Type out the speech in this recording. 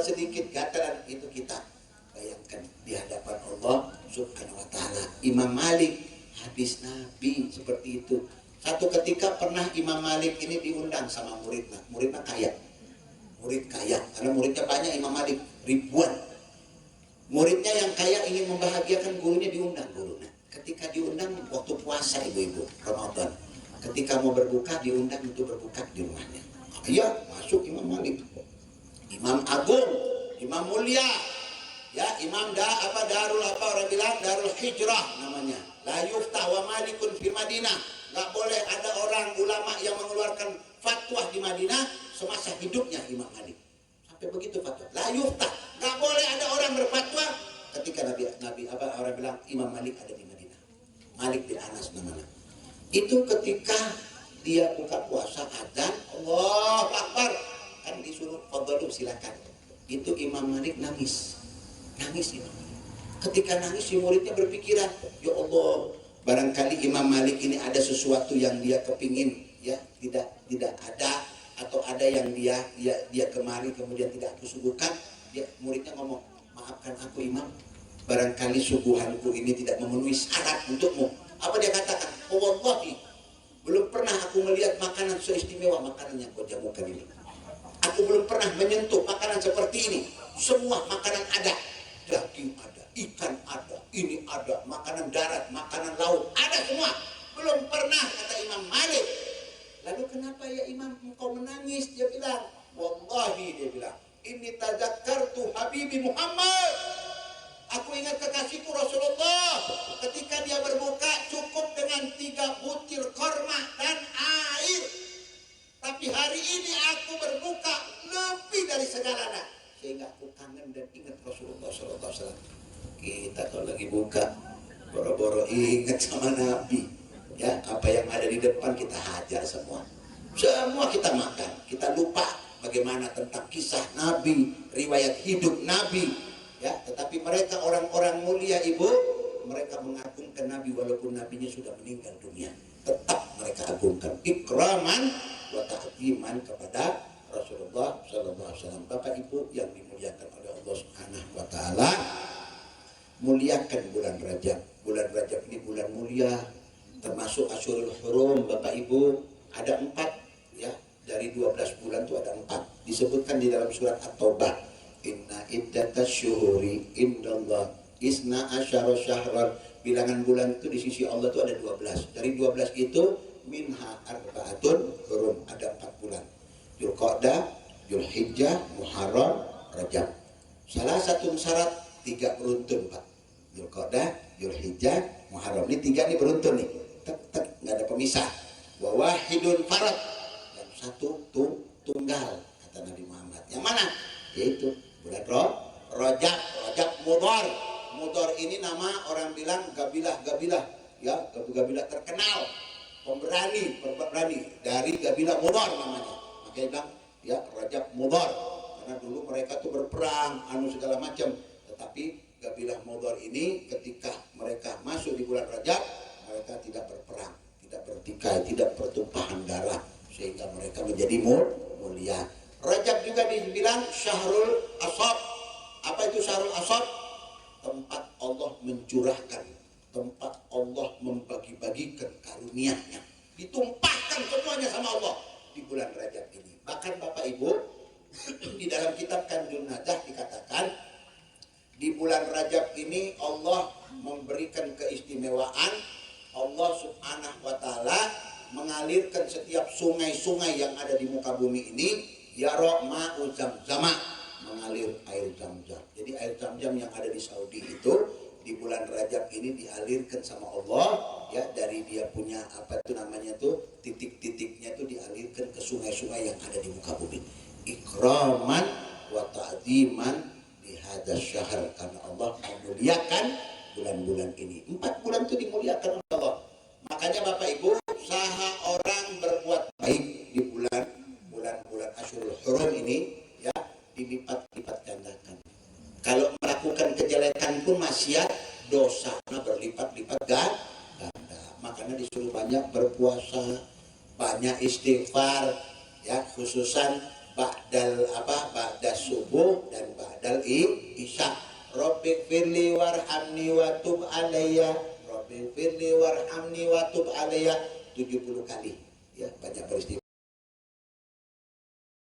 sedikit gatalan itu kita bayangkan di hadapan Allah Subhanahu wa taala. Imam Malik habis Nabi seperti itu. Satu ketika pernah Imam Malik ini diundang sama muridnya kaya. Murid kaya, karena muridnya banyak Imam Malik, ribuan. Muridnya yang kaya ingin membahagiakan gurunya, diundang gurunya. Ketika diundang waktu puasa ibu-ibu Ramadan, ketika mau berbuka diundang untuk berbuka di rumahnya. Ya masuk Imam Malik, Imam Agung, Imam Mulia, ya Imam Darul orang bilang Darul Hijrah namanya. La yuftah wa malikun fi Madinah. Gak boleh ada orang ulama yang mengeluarkan fatwa di Madinah semasa hidupnya Imam Malik. Sampai begitu fatwa. La yuftah. Gak boleh ada orang berfatwa ketika Nabi orang bilang Imam Malik ada di Madinah. Malik bin Anas namanya. Itu ketika dia buka puasa adzan, Allahu Akbar, kan disuruh fadlu silakan. Itu Imam Malik nangis. Nangis Imam Malik. Ketika nangis si muridnya berpikiran, ya Allah, barangkali Imam Malik ini ada sesuatu yang dia kepingin, ya tidak ada, atau ada yang dia kemari kemudian tidak aku suguhkan. Dia muridnya ngomong, maafkan aku Imam, barangkali suguhanku ini tidak memenuhi syarat untukmu. Apa dia katakan? Oh wallahi, belum pernah aku melihat makanan seistimewa makanan yang kau jamukan ini. Aku belum pernah menyentuh makanan seperti ini. Semua makanan ada, daging ada, ikan ada, ini ada, makanan darat, makanan laut, ada semua. Belum pernah, kata Imam Malik. Lalu kenapa ya Imam engkau menangis? Dia bilang, wallahi, dia bilang, ini tadzakkartu Habibi Muhammad. Aku ingat kekasihku Rasulullah. Ketika dia berbuka cukup dengan 3 butir korma dan air. Tapi hari ini aku berbuka lebih dari segalanya. Sehingga aku kangen dan ingat Rasulullah SAW. Kita kalau lagi buka boro-boro ingat sama Nabi, ya apa yang ada di depan kita hajar semua kita makan, kita lupa bagaimana tentang kisah Nabi, riwayat hidup Nabi, ya. Tetapi mereka orang-orang mulia ibu, mereka mengagungkan Nabi walaupun Nabinya sudah meninggal dunia, tetap mereka agungkan, ikraman wa ta'ziman kepada Rasulullah SAW. Bapak Ibu yang dimuliakan oleh Allah Subhanahu wa taala, muliakan bulan Rajab. Bulan Rajab ini bulan mulia, termasuk Asyurul Hurum. Bapak Ibu, ada 4, ya, dari 12 bulan itu ada 4. Disebutkan di dalam surat At-Taubah, inna iddatas syuhuri indallah isna asyara syahran. Bilangan bulan itu di sisi Allah itu ada 12. Dari 12 itu minha arba'atun hurum, ada 4 bulan. Dzulqa'dah, Dzulhijjah, Muharram, Rajab. Salah satu syarat 3 beruntun, Pak. Dzulqa'dah, Dzulhijjah, Muharram. Ini 3 nih beruntun nih. Tek, nggak ada pemisah. Wa wahidun farad. Yang satu tunggal, kata Nabi Muhammad. Yang mana? Yaitu bulan Rajab. Rajab Mudhar. Mudhar ini nama orang bilang gabilah, ya, gabilah terkenal. Pemberani dari gabilah Mudhar namanya. Makanya bilang ya Rajab Mudhar, karena dulu mereka tuh berperang segala macam. Tetapi gabilah Mudhar ini ketika mereka masuk di bulan Rajab, mereka tidak berperang, tidak bertikai, tidak pertumpahan darah, sehingga mereka menjadi mulia. Rajab juga dibilang Syahrul Ashab. Apa itu Syahrul Ashab? Tempat Allah mencurahkan, tempat Allah membagi-bagikan karunia-Nya, ditumpahkan semuanya sama Allah di bulan Rajab ini. Bahkan Bapak Ibu, di dalam kitab Kanzun Najah dikatakan di bulan Rajab ini Allah memberikan keistimewaan. Allah Subhanahu wa taala mengalirkan setiap sungai-sungai yang ada di muka bumi ini, yara ma'u zamzama, mengalir air Zam-Zam. Jadi air Zam-Zam yang ada di Saudi itu di bulan Rajab ini dialirkan sama Allah, ya, dari dia punya apa itu namanya tuh titik-titiknya itu dialirkan ke sungai-sungai yang ada di muka bumi. Ikraman wa ta'ziman di hadzal syahr, karena Allah memuliakan bulan-bulan ini. 4 bulan itu dimuliakan oleh Allah. Makanya Bapak Ibu, usaha orang berbuat baik di bulan-bulan Asyurul Hurum ini, ya, dilipat-lipat gandakan. Kalau melakukan kejelekan pun maksiat, dosanya berlipat-lipat ganda. Makanya disuruh banyak berpuasa, banyak istighfar, ya, khususan ba'da subuh dan ba'dal isya. Rabbi firli warhamni wa tub alayya. Rabbi firli warhamni wa tub alayya 70 kali. Ya, banyak beristighfar.